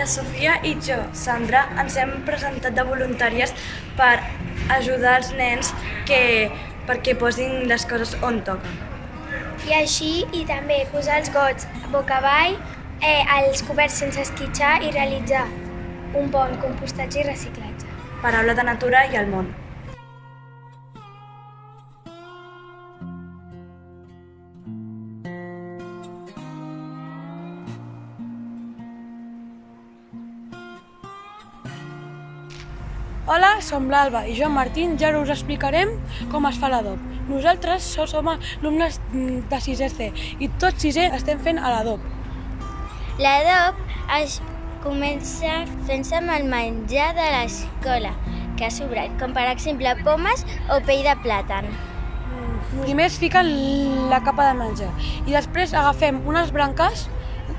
La Sofia i jo, Sandra, ens hem presentat de voluntàries per ajudar els nens perquè posin les coses on toca. I així, i també posar els gots boca avall, els coberts sense esquitxar i realitzar un bon compostatge i reciclatge. Paraula de natura i el món. Hola, som l'Alba i jo, Martín, ja us explicarem com es fa l'adob. Nosaltres som alumnes de 6è C i tots 6è estem fent l'adob. L'adob es comença fent-se amb el menjar de l'escola que ha sobrat, com per exemple pomes o pell de plàtan. Primer es fiquen la capa de menjar i després agafem unes branques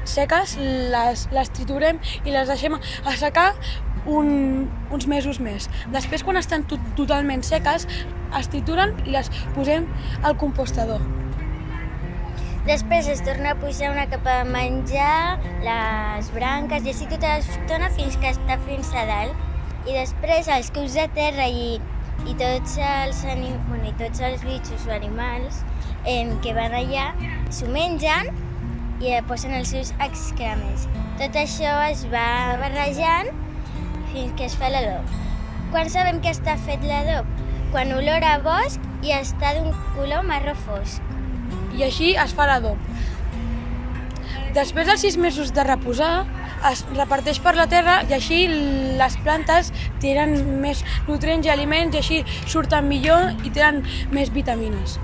seques, les triturem i les deixem assecar uns mesos més. Després, quan estan totalment seques, es trituren i les posem al compostador. Després es torna a posar una capa de menjar, les branques i així tota l'estona fins que està fins a dalt. I després els cucs de terra i tots els bitxos o animals que van allà s'ho mengen i posen els seus excrements. Tot això es va barrejant fins que es fa l'adob. Quan sabem que està fet l'adob? Quan olora a bosc i està d'un color marró fosc. I així es fa l'adob. Després dels 6 mesos de reposar, es reparteix per la terra i així les plantes tenen més nutrients i aliments i així surten millor i tenen més vitamines.